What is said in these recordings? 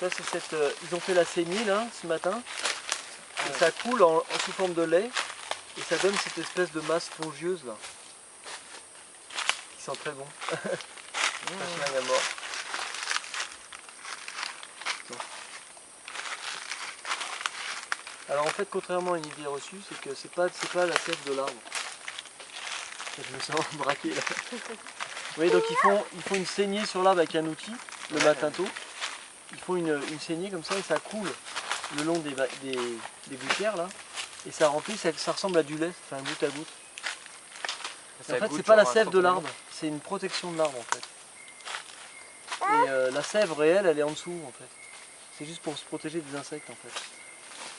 Là, c'est cette, ils ont fait la saignée là ce matin. Et ça coule sous forme de lait. Et ça donne cette espèce de masse spongieuse là. Qui sent très bon. Machin à mort. Alors en fait, contrairement à une idée reçue, c'est que c'est pas la sève de l'arbre. Je me sens braqué là. Oui, donc ils font une saignée sur l'arbre avec un outil le matin tôt. Ils font une saignée comme ça et ça coule le long des gouttières là. Et ça remplit, ça ressemble à du lait, ça fait un goutte à goutte. En fait, c'est pas la sève de l'arbre, c'est une protection de l'arbre en fait. Et la sève réelle, elle est en dessous en fait. C'est juste pour se protéger des insectes en fait.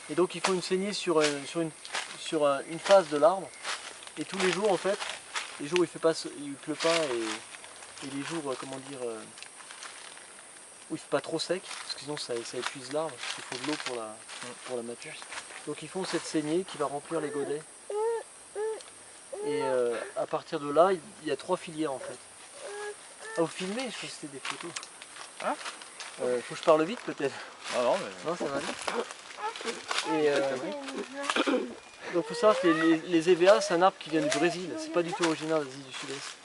Et donc ils font une saignée sur une face de l'arbre. Et tous les jours en fait, les jours où il pleut pas et les jours, comment dire, où il ne fait pas trop sec, parce que sinon ça épuise l'arbre, il faut de l'eau pour la matière. Donc ils font cette saignée qui va remplir les godets. Et à partir de là, il y a 3 filières en fait. Ah, vous filmez? Je crois que c'était des photos. Hein? Faut que je parle vite peut-être? Ah non, mais... Non, ça va aller. Et donc il faut savoir que les EVA, c'est un arbre qui vient du Brésil, c'est pas du tout originaire d'Asie du Sud-Est.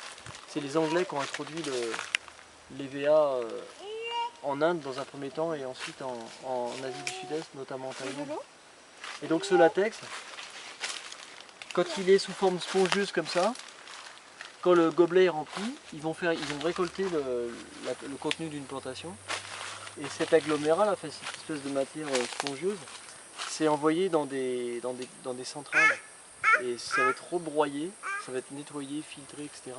C'est les Anglais qui ont introduit l'EVA en Inde dans un premier temps et ensuite en Asie du Sud-Est, notamment en Thaïlande. Et donc ce latex, quand il est sous forme spongieuse comme ça, quand le gobelet est rempli, ils vont récolter le contenu d'une plantation. Et cet agglomérat, là, cette espèce de matière spongieuse, c'est envoyé dans des centrales. Et ça va être rebroyé, ça va être nettoyé, filtré, etc.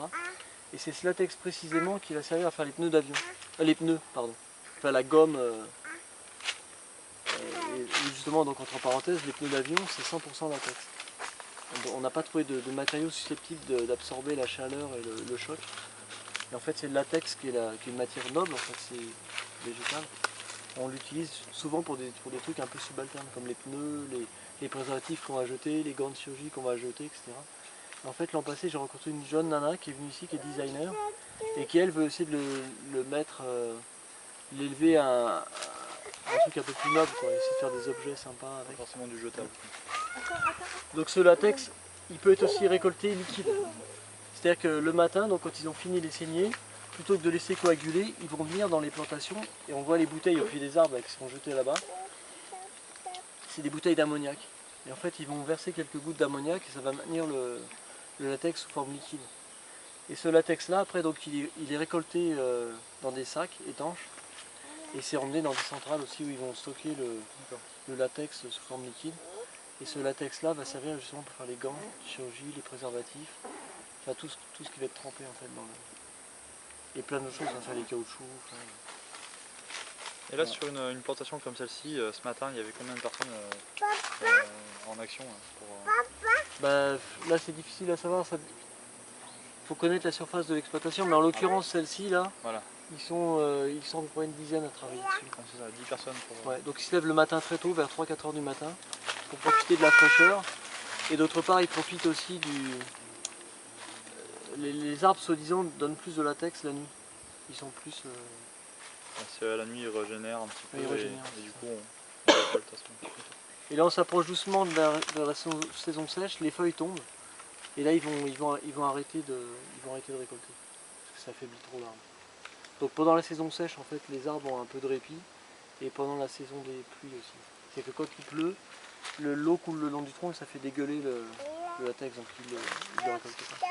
Et c'est ce latex précisément qui va servir à faire les pneus d'avion. Les pneus, pardon. Enfin la gomme. Et justement, donc entre parenthèses, les pneus d'avion, c'est 100% latex. On n'a pas trouvé de matériaux susceptibles d'absorber la chaleur et le choc. Et en fait, c'est le latex qui est une matière noble, en fait, c'est végétal. On l'utilise souvent pour des trucs un peu subalternes, comme les pneus, les préservatifs qu'on va jeter, les gants de chirurgie qu'on va jeter, etc. Et en fait, l'an passé, j'ai rencontré une jeune nana qui est venue ici, qui est designer, et qui, elle, veut essayer de le mettre, l'élever à un truc un peu plus noble, quoi, essayer de faire des objets sympas avec. Pas forcément du jetable. Donc ce latex, il peut être aussi récolté liquide. C'est-à-dire que le matin, donc quand ils ont fini les saignées, plutôt que de laisser coaguler, ils vont venir dans les plantations et on voit les bouteilles au pied des arbres qui seront jetées là-bas. C'est des bouteilles d'ammoniac. Et en fait, ils vont verser quelques gouttes d'ammoniac et ça va maintenir le latex sous forme liquide. Et ce latex-là, après, donc, il est récolté dans des sacs étanches et c'est emmené dans des centrales aussi où ils vont stocker le latex sous forme liquide. Et ce latex-là va servir justement pour faire les gants, la chirurgie, les préservatifs, enfin tout ce qui va être trempé en fait dans le... Et plein de choses, enfin les caoutchoucs. Enfin... Et là, sur une plantation comme celle-ci, ce matin, il y avait combien de personnes en action Bah, là c'est difficile à savoir, il faut connaître la surface de l'exploitation, mais en l'occurrence celle-ci là, voilà. ils sont à peu près une dizaine à travailler dessus. C'est ça, 10 personnes pour... Ouais, donc ils se lèvent le matin très tôt, vers 3-4 heures du matin, pour profiter de la fraîcheur. Et d'autre part, ils profitent aussi du... Les arbres, soi-disant, donnent plus de latex la nuit. Ils sont plus... La nuit, ils régénèrent un petit peu et du coup, on récolte à ce moment. Et là, on s'approche doucement de la saison sèche, les feuilles tombent. Et là, ils vont arrêter de récolter, parce que ça affaiblit trop l'arbre. Donc pendant la saison sèche, en fait, les arbres ont un peu de répit. Et pendant la saison des pluies aussi. C'est que quand il pleut, l'eau coule le long du tronc et ça fait dégueuler le latex, donc ils le récoltent pas.